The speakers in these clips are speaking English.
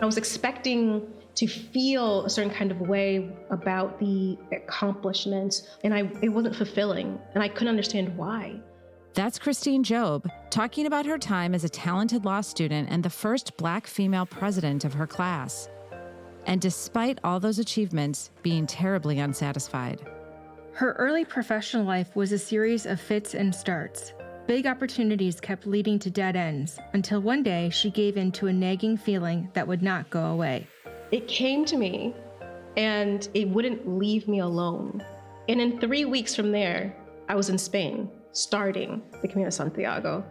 I was expecting to feel a certain kind of way about the accomplishments, and it wasn't fulfilling, and I couldn't understand why. That's Christine Job talking about her time as a talented law student and the first Black female president of her class. And despite all those achievements, being terribly unsatisfied. Her early professional life was a series of fits and starts. Big opportunities kept leading to dead ends until one day she gave in to a nagging feeling that would not go away. It came to me and it wouldn't leave me alone. And in 3 weeks from there, I was in Spain, starting the Camino de Santiago.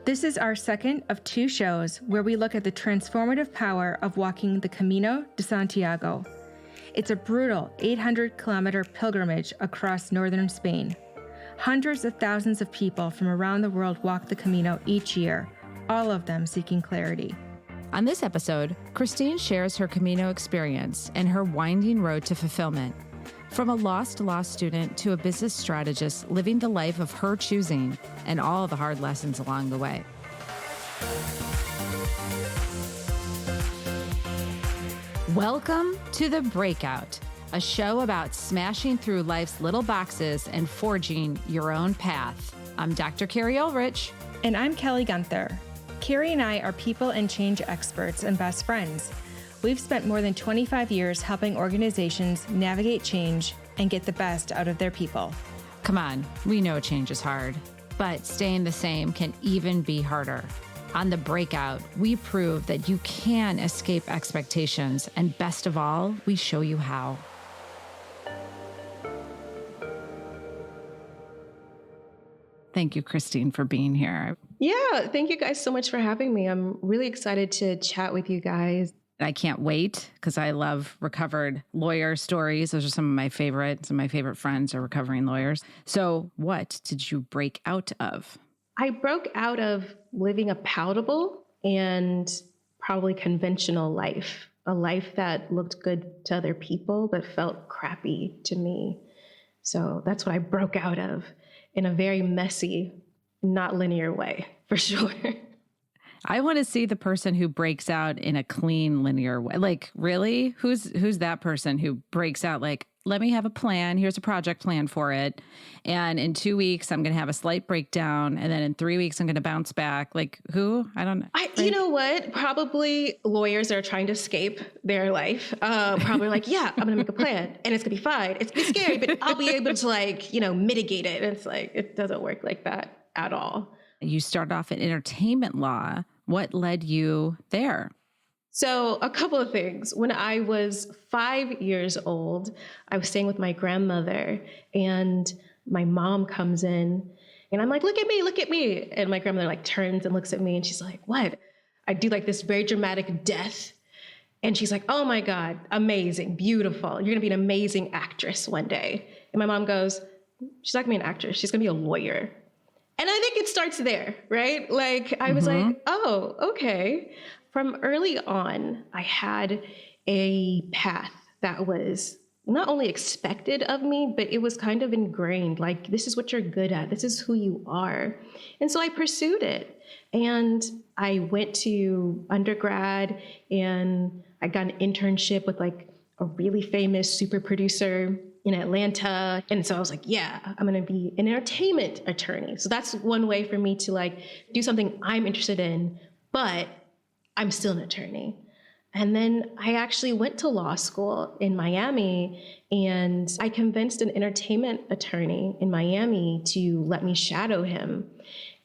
This is our second of 2 shows where we look at the transformative power of walking the Camino de Santiago. It's a brutal 800-kilometer pilgrimage across northern Spain. Hundreds of thousands of people from around the world walk the Camino each year, all of them seeking clarity. On this episode, Christine shares her Camino experience and her winding road to fulfillment. From a lost law student to a business strategist living the life of her choosing and all the hard lessons along the way. Welcome to The Breakout, a show about smashing through life's little boxes and forging your own path. I'm Dr. Carrie Ulrich. And I'm Kelly Gunther. Carrie and I are people and change experts and best friends. We've spent more than 25 years helping organizations navigate change and get the best out of their people. Come on, we know change is hard, but staying the same can even be harder. On The Breakout, we prove that you can escape expectations, and best of all, we show you how. Thank you, Christine, for being here. Yeah, thank you guys so much for having me. I'm really excited to chat with you guys. I can't wait because I love recovered lawyer stories. Those are some of my favorites. Some of my favorite friends are recovering lawyers. So what did you break out of? I broke out of living a palatable and probably conventional life, a life that looked good to other people but felt crappy to me. So that's what I broke out of in a very messy, not linear way, for sure. I want to see the person who breaks out in a clean, linear way. Like, really? Who's that person who breaks out like, let me have a plan. Here's a project plan for it. And in 2 weeks, I'm going to have a slight breakdown. And then in 3 weeks, I'm going to bounce back. Like, who? I don't know. You know what? Probably lawyers that are trying to escape their life. Probably like, yeah, I'm going to make a plan and it's going to be fine. It's going to be scary, but I'll be able to, mitigate it. And it's like, it doesn't work like that at all. You started off in entertainment law. What led you there? So a couple of things. When I was 5 years old, I was staying with my grandmother and my mom comes in and I'm like, look at me. And my grandmother turns and looks at me and she's like, what? I do this very dramatic death. And she's like, oh my God, amazing, beautiful. You're gonna be an amazing actress one day. And my mom goes, she's not gonna be an actress. She's gonna be a lawyer. And I think it starts there, right? I was like, oh, okay. From early on, I had a path that was not only expected of me, but it was kind of ingrained. This is what you're good at. This is who you are. And so I pursued it. And I went to undergrad and I got an internship with a really famous super producer in Atlanta. And so I was like, yeah, I'm going to be an entertainment attorney. So that's one way for me to do something I'm interested in, but I'm still an attorney. And then I actually went to law school in Miami and I convinced an entertainment attorney in Miami to let me shadow him.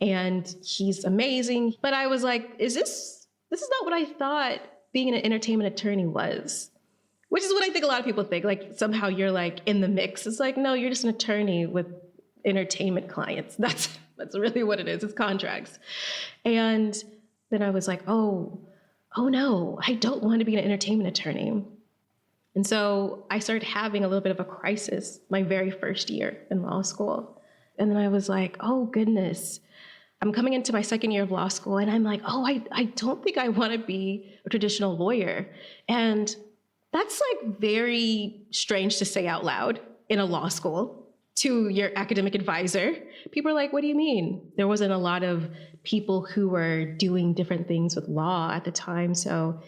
And he's amazing. But I was like, this is not what I thought being an entertainment attorney was. Which is what I think a lot of people think, somehow you're in the mix. It's no, you're just an attorney with entertainment clients. That's really what it is. It's contracts. And then I was like, oh no, I don't want to be an entertainment attorney. And so I started having a little bit of a crisis my very first year in law school. And then I was like, oh goodness, I'm coming into my second year of law school. And I'm like, oh, I don't think I want to be a traditional lawyer. And that's very strange to say out loud in a law school to your academic advisor. People are like, what do you mean? There wasn't a lot of people who were doing different things with law at the time. So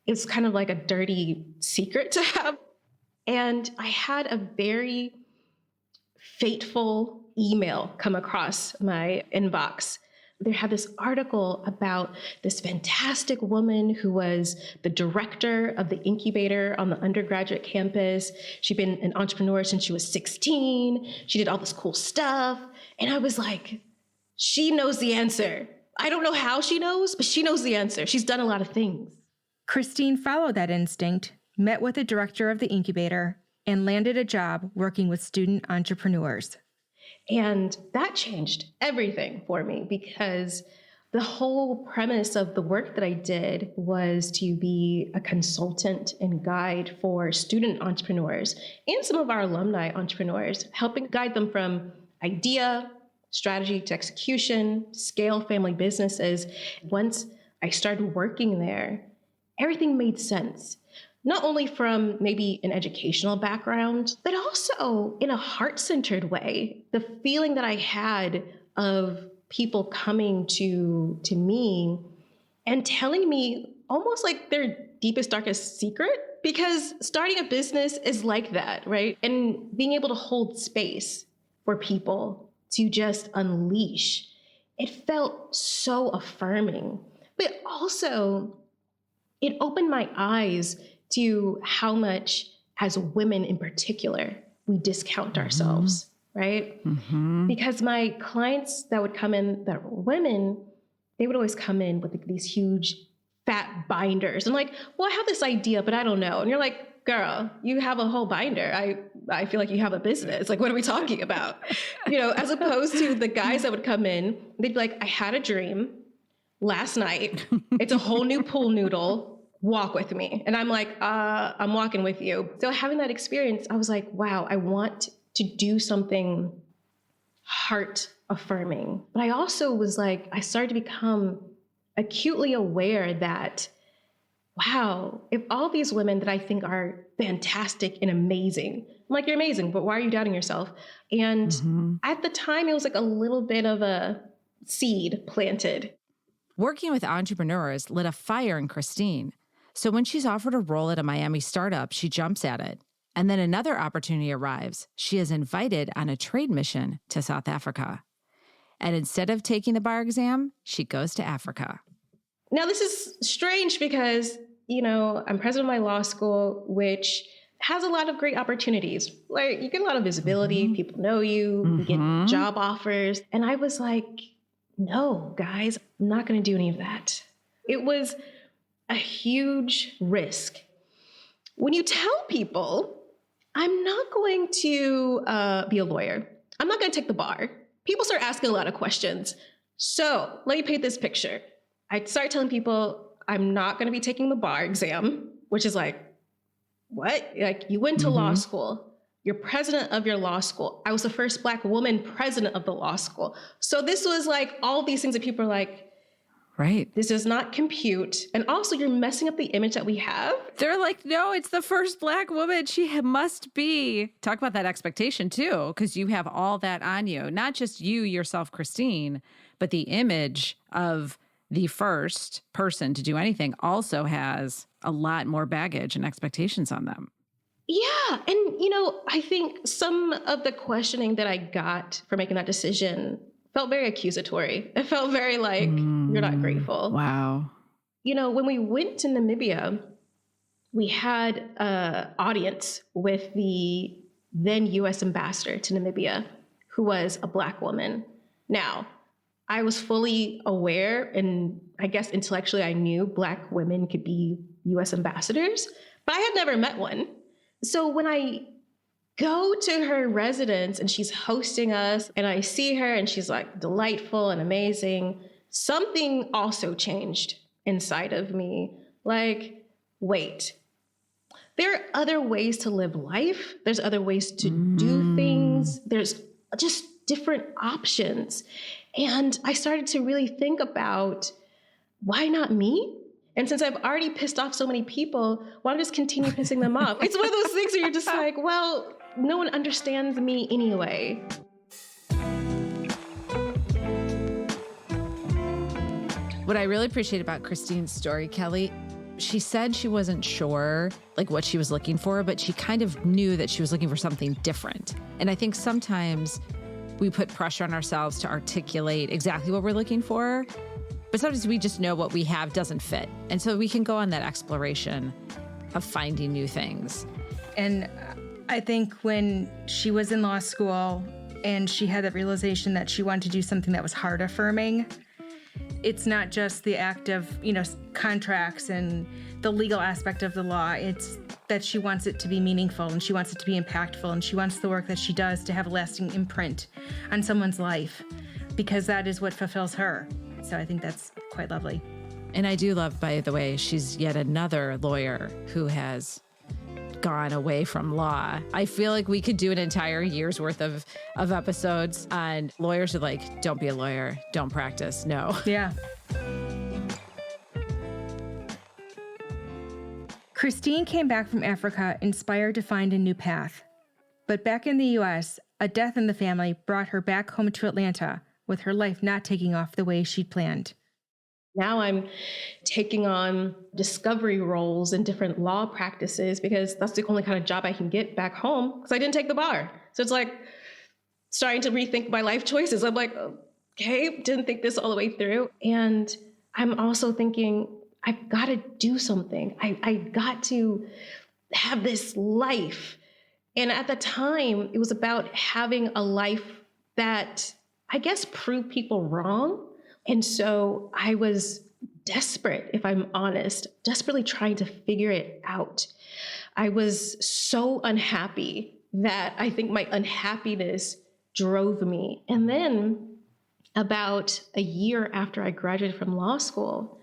it's kind of like a dirty secret to have. And I had a very fateful email come across my inbox. They had this article about this fantastic woman who was the director of the incubator on the undergraduate campus. She'd been an entrepreneur since she was 16. She did all this cool stuff. And I was like, she knows the answer. I don't know how she knows, but she knows the answer. She's done a lot of things. Christine followed that instinct, met with the director of the incubator, and landed a job working with student entrepreneurs. And that changed everything for me, because the whole premise of the work that I did was to be a consultant and guide for student entrepreneurs and some of our alumni entrepreneurs, helping guide them from idea, strategy to execution, scale family businesses. Once I started working there, everything made sense. Not only from maybe an educational background, but also in a heart-centered way. The feeling that I had of people coming to me and telling me almost like their deepest, darkest secret, because starting a business is like that, right? And being able to hold space for people to just unleash, it felt so affirming. But also, it opened my eyes to how much, as women in particular, we discount ourselves, right? Because my clients that would come in that were women, they would always come in with these huge fat binders. And like, well, I have this idea, but I don't know. And you're like, girl, you have a whole binder. I feel like you have a business. Like, what are we talking about? As opposed to the guys that would come in, they'd be like, I had a dream last night. It's a whole new pool noodle. Walk with me. And I'm like, I'm walking with you. So having that experience, I was like, wow, I want to do something heart affirming. But I also was like, I started to become acutely aware that, wow, if all these women that I think are fantastic and amazing, I'm like, you're amazing, but why are you doubting yourself? And at the time, it was like a little bit of a seed planted. Working with entrepreneurs lit a fire in Christine. So when she's offered a role at a Miami startup, she jumps at it. And then another opportunity arrives. She is invited on a trade mission to South Africa. And instead of taking the bar exam, she goes to Africa. Now, this is strange because, I'm president of my law school, which has a lot of great opportunities. Like, you get a lot of visibility, people know you, you get job offers. And I was like, no, guys, I'm not going to do any of that. It was a huge risk. When you tell people, I'm not going to be a lawyer, I'm not going to take the bar, people start asking a lot of questions. So let me paint this picture. I start telling people I'm not going to be taking the bar exam, which is like, what? Like, you went to law school. You're president of your law school. I was the first Black woman president of the law school. So this was like all these things that people are like, right, this does not compute. And also, you're messing up the image that we have. They're like, no, it's the first Black woman. She must be. Talk about that expectation too, because you have all that on you. Not just you yourself, Christine, but the image of the first person to do anything also has a lot more baggage and expectations on them. Yeah. And, I think some of the questioning that I got for making that decision felt very accusatory. It felt very like, you're not grateful. Wow. When we went to Namibia, we had an audience with the then U.S. ambassador to Namibia, who was a Black woman. Now, I was fully aware, and I guess intellectually I knew Black women could be U.S. ambassadors, but I had never met one. So when I go to her residence and she's hosting us and I see her and she's like delightful and amazing, something also changed inside of me. Like, wait, there are other ways to live life. There's other ways to do things. There's just different options. And I started to really think about, why not me? And since I've already pissed off so many people, why don't I just continue pissing them off? It's one of those things where you're just like, well, no one understands me anyway. What I really appreciate about Christine's story, Kelly, she said she wasn't sure like what she was looking for, but she kind of knew that she was looking for something different. And I think sometimes we put pressure on ourselves to articulate exactly what we're looking for, but sometimes we just know what we have doesn't fit. And so we can go on that exploration of finding new things. And I think when she was in law school and she had that realization that she wanted to do something that was heart affirming, it's not just the act of, contracts and the legal aspect of the law. It's that she wants it to be meaningful and she wants it to be impactful and she wants the work that she does to have a lasting imprint on someone's life because that is what fulfills her. So I think that's quite lovely. And I do love, by the way, she's yet another lawyer who has gone away from law. I feel like we could do an entire year's worth of episodes on lawyers who like, don't be a lawyer, don't practice, no. Yeah. Christine came back from Africa inspired to find a new path. But back in the U.S., a death in the family brought her back home to Atlanta, with her life not taking off the way she'd planned. Now I'm taking on discovery roles in different law practices because that's the only kind of job I can get back home because I didn't take the bar. So it's like starting to rethink my life choices. I'm like, okay, didn't think this all the way through. And I'm also thinking, I've got to do something. I got to have this life. And at the time, it was about having a life that I guess proved people wrong. And so I was desperate, if I'm honest, desperately trying to figure it out. I was so unhappy that I think my unhappiness drove me. And then about a year after I graduated from law school,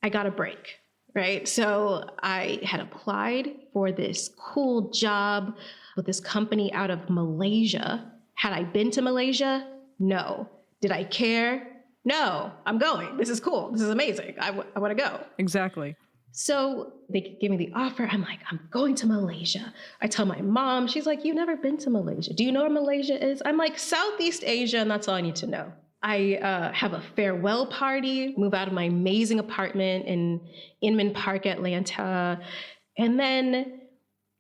I got a break, right? So I had applied for this cool job with this company out of Malaysia. Had I been to Malaysia? No. Did I care? No, I'm going. This is cool. This is amazing. I want to go. Exactly. So they gave me the offer. I'm like, I'm going to Malaysia. I tell my mom, she's like, you've never been to Malaysia. Do you know where Malaysia is? I'm like, Southeast Asia, and that's all I need to know. I have a farewell party, move out of my amazing apartment in Inman Park, Atlanta. And then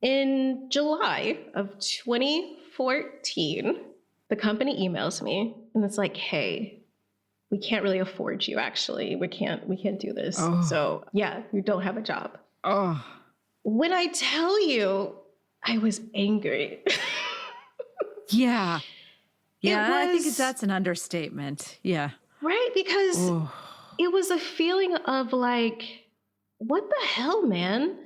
in July of 2014, the company emails me and it's like, hey, we can't really afford you, actually. We can't do this. Oh. So yeah, you don't have a job. Oh. When I tell you, I was angry. Yeah. Yeah, I think was- that's an understatement. Yeah. Right? Because it was a feeling of like, what the hell, man?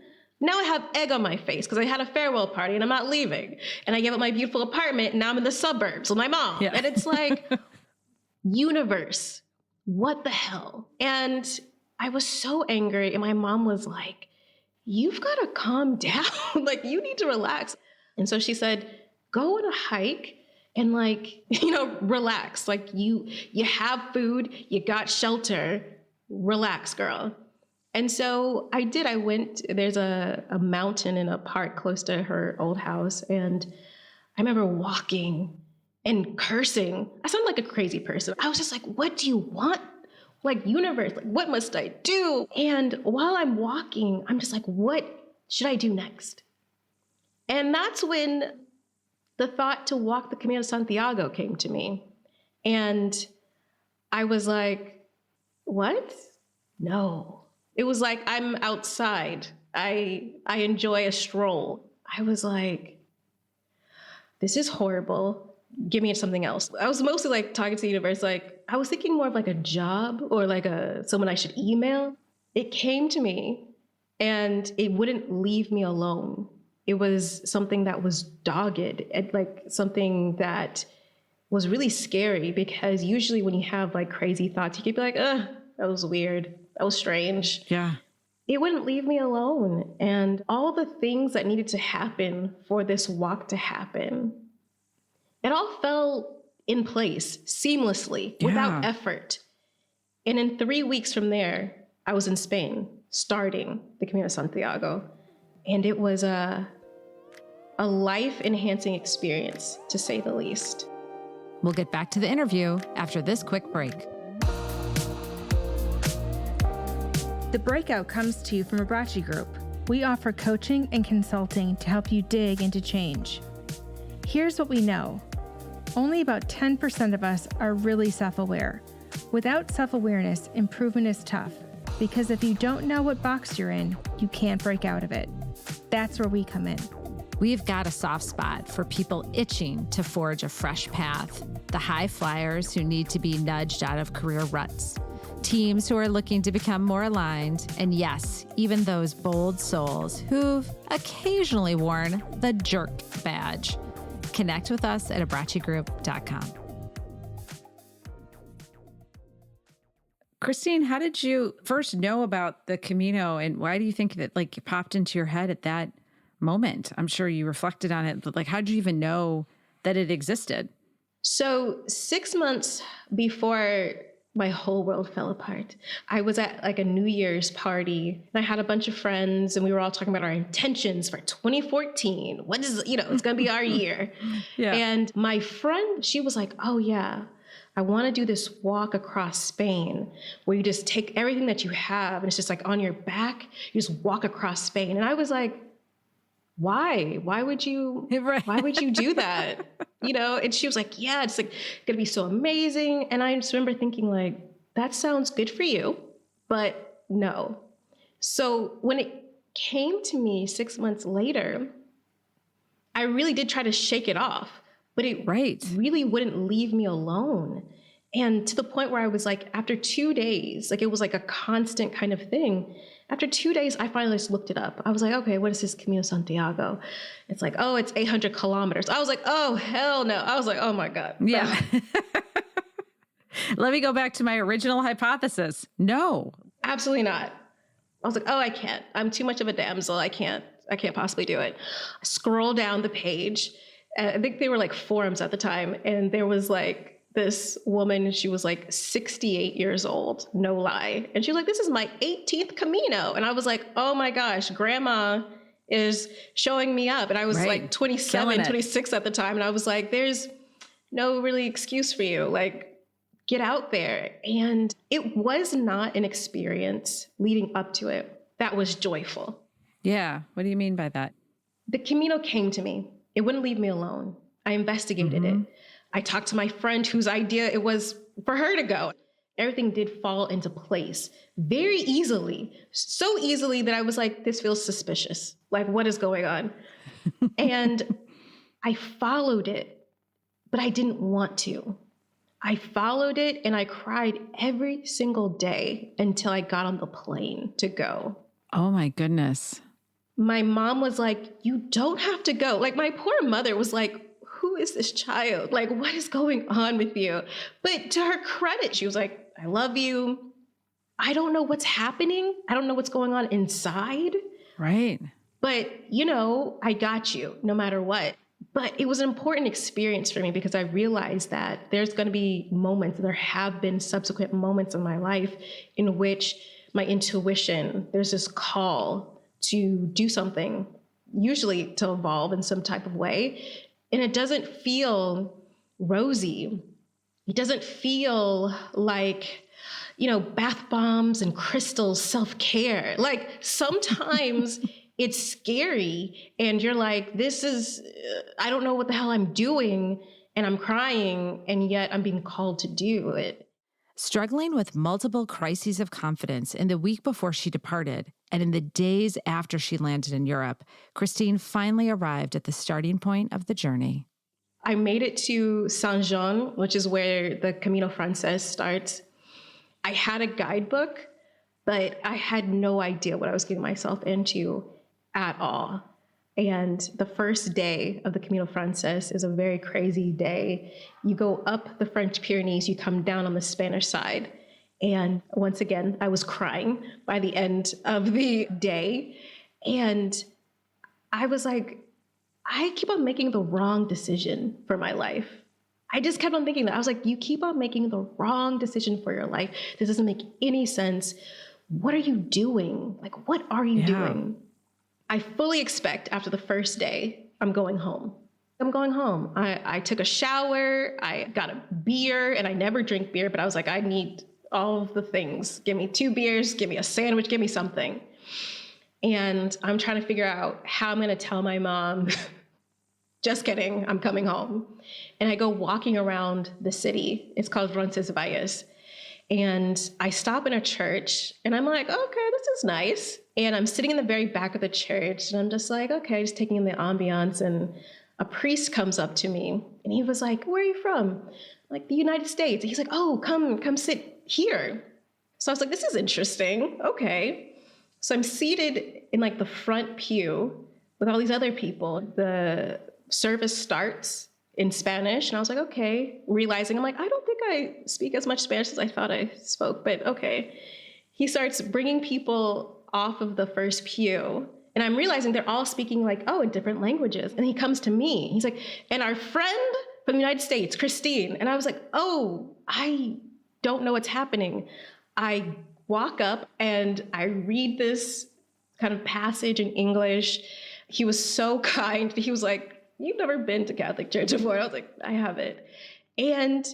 Now I have egg on my face because I had a farewell party and I'm not leaving. And I gave up my beautiful apartment and now I'm in the suburbs with my mom. Yeah. And it's like, universe, what the hell? And I was so angry. And my mom was like, you've got to calm down. Like, you need to relax. And so she said, go on a hike and like, relax. Like you have food, you got shelter, relax, girl. And so I did. I went, there's a mountain in a park close to her old house. And I remember walking and cursing. I sounded like a crazy person. I was just like, what do you want? Like, universe, like, what must I do? And while I'm walking, I'm just like, what should I do next? And that's when the thought to walk the Camino de Santiago came to me. And I was like, what? No. It was like, I'm outside. I enjoy a stroll. I was like, this is horrible. Give me something else. I was mostly like talking to the universe. Like, I was thinking more of like a job or like someone I should email. It came to me and it wouldn't leave me alone. It was something that was dogged, and like something that was really scary because usually when you have like crazy thoughts, you could be like, that was weird. That was strange. Yeah. It wouldn't leave me alone. And all the things that needed to happen for this walk to happen, it all fell in place seamlessly without effort. And in 3 weeks from there, I was in Spain starting the Camino de Santiago. And it was a life-enhancing experience, to say the least. We'll get back to the interview after this quick break. The Breakout comes to you from a Abrachi Group. We offer coaching and consulting to help you dig into change. Here's what we know. Only about 10% of us are really self-aware. Without self-awareness, improvement is tough, because if you don't know what box you're in, you can't break out of it. That's where we come in. We've got a soft spot for people itching to forge a fresh path, the high flyers who need to be nudged out of career ruts, teams who are looking to become more aligned, and yes, even those bold souls who've occasionally worn the jerk badge. Connect with us at abrachigroup.com. Christine, how did you first know about the Camino, and why do you think that it popped into your head at that moment? I'm sure you reflected on it, but how did you even know that it existed? So 6 months before my whole world fell apart, I was at a New Year's party, and I had a bunch of friends, and we were all talking about our intentions for 2014. What is, it's going to be our year. Yeah. And my friend, she was like, oh yeah, I want to do this walk across Spain where you just take everything that you have and it's just on your back, you just walk across Spain. And I was like, why? Why would you do that? And she was like, yeah, it's gonna be so amazing. And I just remember thinking that sounds good for you, but no. So when it came to me 6 months later, I really did try to shake it off, but it really wouldn't leave me alone. And to the point where I was after 2 days, it was a constant kind of thing. After 2 days, I finally just looked it up. I was like, okay, what is this Camino de Santiago? It's it's 800 kilometers. I was like, oh, hell no. I was like, oh my God. Yeah. Let me go back to my original hypothesis. No. Absolutely not. I was like, oh, I can't. I'm too much of a damsel. I can't possibly do it. I scroll down the page. I think they were forums at the time. And there was this woman, she was 68 years old, no lie. And she was like, this is my 18th Camino. And I was like, oh my gosh, grandma is showing me up. And I was 27, 26 at the time. And I was like, there's no really excuse for you. Get out there. And it was not an experience leading up to it that was joyful. Yeah. What do you mean by that? The Camino came to me. It wouldn't leave me alone. I investigated it. I talked to my friend whose idea it was for her to go. Everything did fall into place very easily, so easily that I was like, this feels suspicious. What is going on? And I followed it, but I didn't want to. I followed it and I cried every single day until I got on the plane to go. Oh my goodness. My mom was like, you don't have to go. My poor mother was like, who is this child? What is going on with you? But to her credit, she was like, I love you. I don't know what's happening. I don't know what's going on inside. Right. But, I got you no matter what. But it was an important experience for me because I realized that there's going to be moments, and there have been subsequent moments in my life in which my intuition, there's this call to do something, usually to evolve in some type of way. And it doesn't feel rosy. It doesn't feel bath bombs and crystals, self-care. Sometimes it's scary and you're like, this is, I don't know what the hell I'm doing, and I'm crying, and yet I'm being called to do it. Struggling with multiple crises of confidence in the week before she departed and in the days after she landed in Europe, Christine finally arrived at the starting point of the journey. I made it to Saint-Jean, which is where the Camino Frances starts. I had a guidebook, but I had no idea what I was getting myself into at all. And the first day of the Camino Frances is a very crazy day. You go up the French Pyrenees, you come down on the Spanish side. And once again, I was crying by the end of the day. And I was like, I keep on making the wrong decision for my life. I just kept on thinking that. I was like, you keep on making the wrong decision for your life. This doesn't make any sense. What are you doing? What are you doing? I fully expect after the first day, I'm going home. I'm going home. I took a shower, I got a beer, and I never drink beer, but I was like, I need all of the things. Give me 2 beers, give me a sandwich, give me something. And I'm trying to figure out how I'm going to tell my mom, just kidding, I'm coming home. And I go walking around the city. It's called Roncesvalles. And I stop in a church and I'm like, okay, this is nice. And I'm sitting in the very back of the church and I'm just like, okay, just taking in the ambiance. And a priest comes up to me and he was like, where are you from? Like, the United States. And he's like, oh, come sit here. So I was like, this is interesting. Okay. So I'm seated in like the front pew with all these other people. The service starts in Spanish. And I was like, okay, realizing I'm like, I don't think I speak as much Spanish as I thought I spoke, but okay. He starts bringing people off of the first pew. And I'm realizing they're all speaking like, oh, in different languages. And he comes to me. He's like, and our friend from the United States, Christine. And I was like, oh, I don't know what's happening. I walk up and I read this kind of passage in English. He was so kind. He was like, you've never been to Catholic church before. I was like, I haven't. And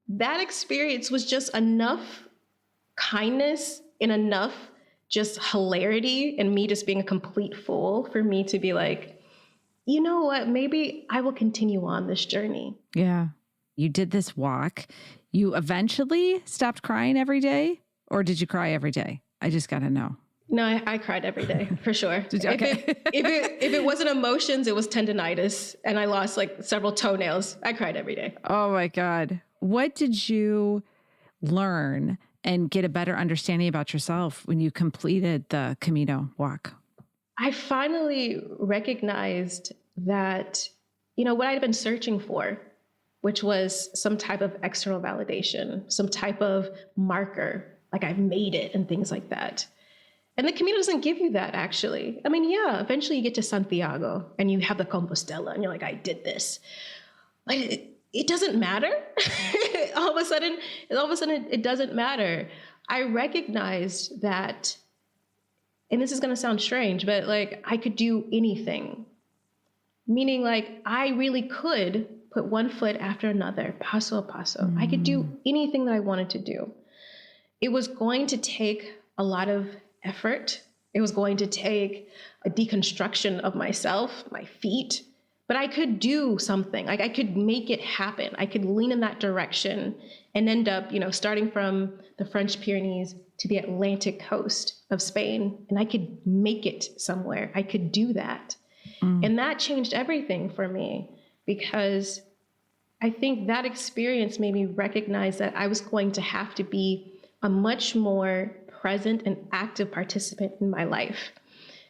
that experience was just enough kindness and enough just hilarity and me just being a complete fool for me to be like, you know what, maybe I will continue on this journey. Yeah. You did this walk. You eventually stopped crying every day, or did you cry every day? I just got to know. No, I cried every day for sure. Okay. If it wasn't emotions, it was tendinitis and I lost like several toenails. I cried every day. Oh my God. What did you learn and get a better understanding about yourself when you completed the Camino walk? I finally recognized that, you know, what I'd been searching for, which was some type of external validation, some type of marker, like I've made it and things like that. And the Camino doesn't give you that, actually. I mean, yeah, eventually you get to Santiago and you have the Compostela and you're like, I did this. But it doesn't matter. all of a sudden, it doesn't matter. I recognized that, and this is going to sound strange, but like I could do anything. Meaning like I really could put one foot after another, paso a paso. I could do anything that I wanted to do. It was going to take a lot of effort. It was going to take a deconstruction of myself, my feet, but I could do something. Like I could make it happen. I could lean in that direction and end up, you know, starting from the French Pyrenees to the Atlantic coast of Spain, and I could make it somewhere. I could do that. And that changed everything for me because I think that experience made me recognize that I was going to have to be a much more present and active participant in my life,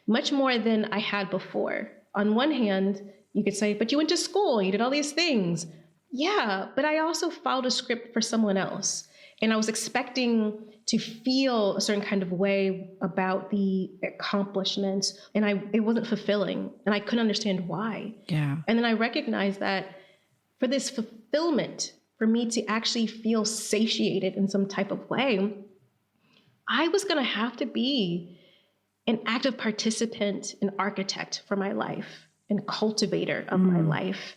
much more than I had before. On one hand, you could say, but you went to school, you did all these things. Yeah, but I also followed a script for someone else. And I was expecting to feel a certain kind of way about the accomplishments, and it wasn't fulfilling, and I couldn't understand why. Yeah. And then I recognized that for this fulfillment, for me to actually feel satiated in some type of way, I was going to have to be an active participant and architect for my life and cultivator of my life.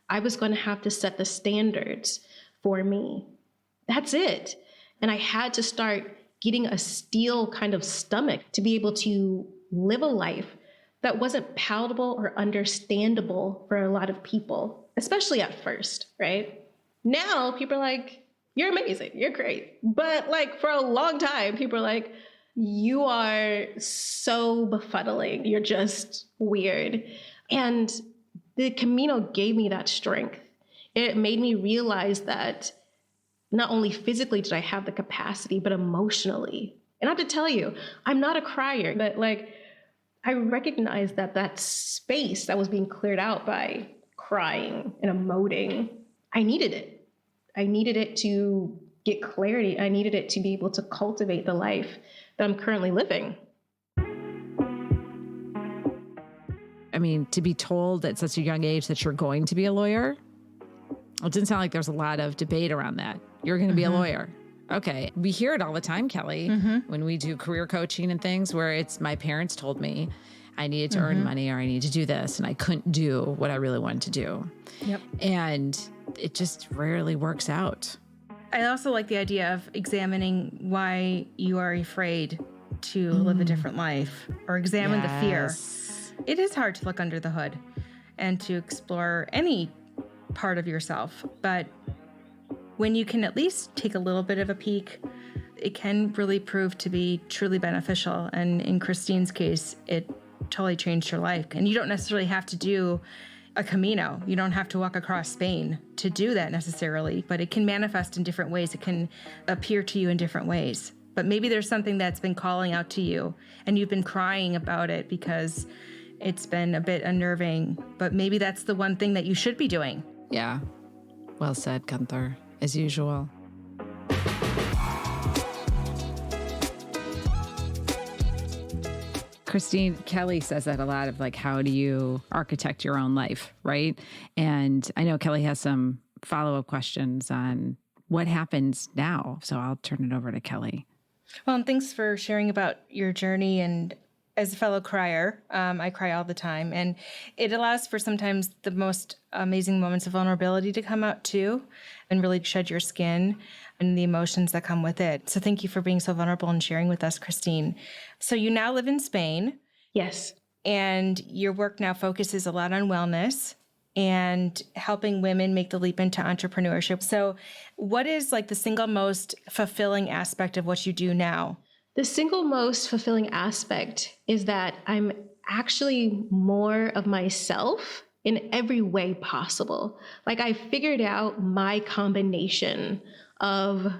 I was going to have to set the standards for me. That's it. And I had to start getting a steel kind of stomach to be able to live a life that wasn't palatable or understandable for a lot of people, especially at first, right? Now people are like, you're amazing, you're great. But like for a long time, people are like, you are so befuddling, you're just weird. And the Camino gave me that strength. It made me realize that not only physically did I have the capacity, but emotionally. And I have to tell you, I'm not a crier, but like, I recognized that that space that was being cleared out by crying and emoting, I needed it. I needed it to get clarity. I needed it to be able to cultivate the life that I'm currently living. I mean, to be told at such a young age that you're going to be a lawyer, it didn't sound like there's a lot of debate around that. You're going to be a lawyer. Okay. We hear it all the time, Kelly, when we do career coaching and things where it's my parents told me I needed to earn money or I needed to do this and I couldn't do what I really wanted to do. Yep. And it just rarely works out. I also like the idea of examining why you are afraid to live a different life, or examine the fear. It is hard to look under the hood and to explore any part of yourself, but when you can at least take a little bit of a peek, it can really prove to be truly beneficial. And in Christine's case, it totally changed her life. And you don't necessarily have to do a Camino. You don't have to walk across Spain to do that necessarily, but it can manifest in different ways. It can appear to you in different ways. But maybe there's something that's been calling out to you and you've been crying about it because it's been a bit unnerving, but maybe that's the one thing that you should be doing. Yeah. Well said, Gunther, as usual. Christine, Kelly says that a lot of like, how do you architect your own life, right? And I know Kelly has some follow-up questions on what happens now. So I'll turn it over to Kelly. Well, and thanks for sharing about your journey. And as a fellow crier, I cry all the time. And it allows for sometimes the most amazing moments of vulnerability to come out too, and really shed your skin and the emotions that come with it. So thank you for being so vulnerable and sharing with us, Christine. So you now live in Spain. Yes. And your work now focuses a lot on wellness and helping women make the leap into entrepreneurship. So what is like the single most fulfilling aspect of what you do now? The single most fulfilling aspect is that I'm actually more of myself in every way possible. Like I figured out my combination of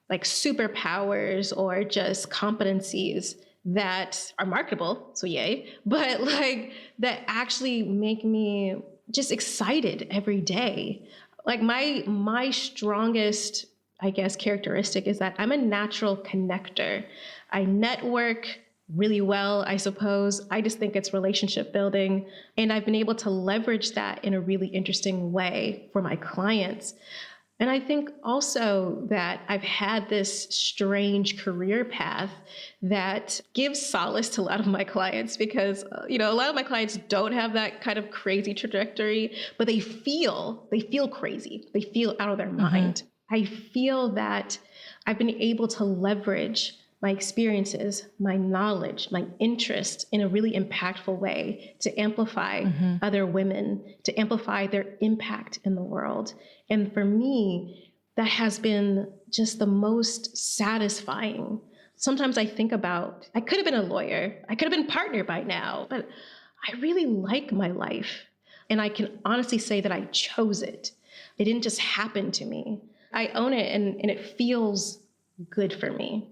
like superpowers or just competencies that are marketable, so yay, but like that actually make me just excited every day. Like my strongest, I guess, characteristic is that I'm a natural connector. I network really well, I suppose. I just think it's relationship building. And I've been able to leverage that in a really interesting way for my clients. And I think also that I've had this strange career path that gives solace to a lot of my clients because, a lot of my clients don't have that kind of crazy trajectory, but they feel crazy. They feel out of their mind. I feel that I've been able to leverage my experiences, my knowledge, my interest in a really impactful way to amplify other women, to amplify their impact in the world. And for me, that has been just the most satisfying. Sometimes I think about, I could have been a lawyer, I could have been a partner by now, but I really like my life. And I can honestly say that I chose it. It didn't just happen to me. I own it and it feels good for me.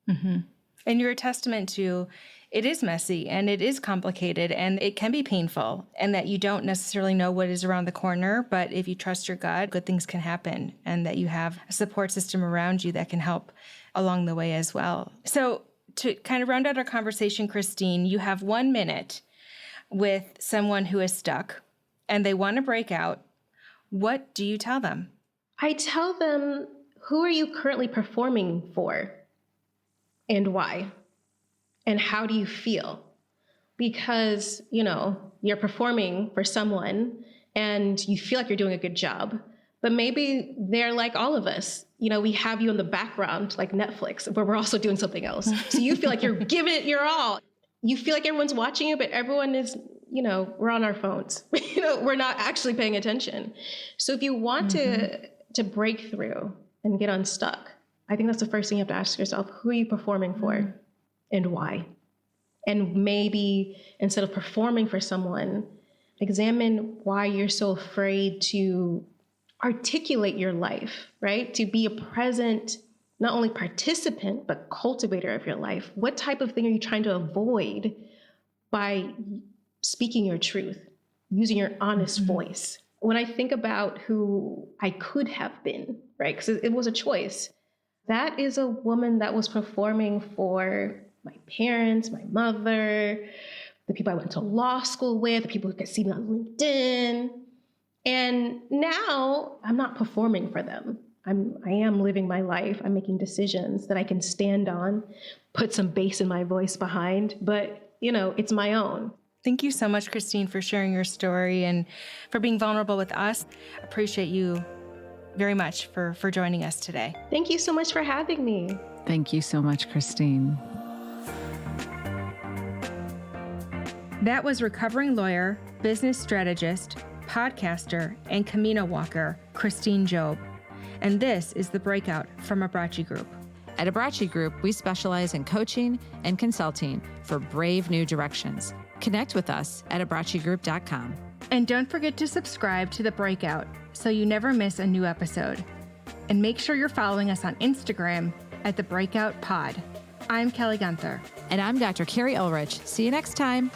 Mm-hmm. And you're a testament to it is messy and it is complicated and it can be painful and that you don't necessarily know what is around the corner, but if you trust your gut, good things can happen and that you have a support system around you that can help along the way as well. So to kind of round out our conversation, Christine, you have 1 minute with someone who is stuck and they want to break out. What do you tell them? I tell them, who are you currently performing for? And why? And how do you feel? Because, you're performing for someone and you feel like you're doing a good job, but maybe they're like all of us. We have you in the background like Netflix, but we're also doing something else. So you feel like you're giving it your all. You feel like everyone's watching you, but everyone is, we're on our phones. We're not actually paying attention. So if you want to break through and get unstuck, I think that's the first thing you have to ask yourself. Who are you performing for and why? And maybe instead of performing for someone, examine why you're so afraid to articulate your life, right? To be a present, not only participant, but cultivator of your life. What type of thing are you trying to avoid by speaking your truth, using your honest voice? When I think about who I could have been, right? Because it was a choice. That is a woman that was performing for my parents, my mother, the people I went to law school with, the people who could see me on LinkedIn. And now I'm not performing for them. I am living my life. I'm making decisions that I can stand on, put some bass in my voice behind, but it's my own. Thank you so much, Christine, for sharing your story and for being vulnerable with us. Appreciate you very much for joining us today. Thank you so much for having me. Thank you so much, Christine. That was recovering lawyer, business strategist, podcaster, and Camino walker, Christine Job. And this is The Breakout from Abrachi Group. At Abrachi Group, we specialize in coaching and consulting for brave new directions. Connect with us at abrachigroup.com. And don't forget to subscribe to The Breakout so you never miss a new episode. And make sure you're following us on Instagram at The Breakout Pod. I'm Kelly Gunther. And I'm Dr. Carrie Ulrich. See you next time.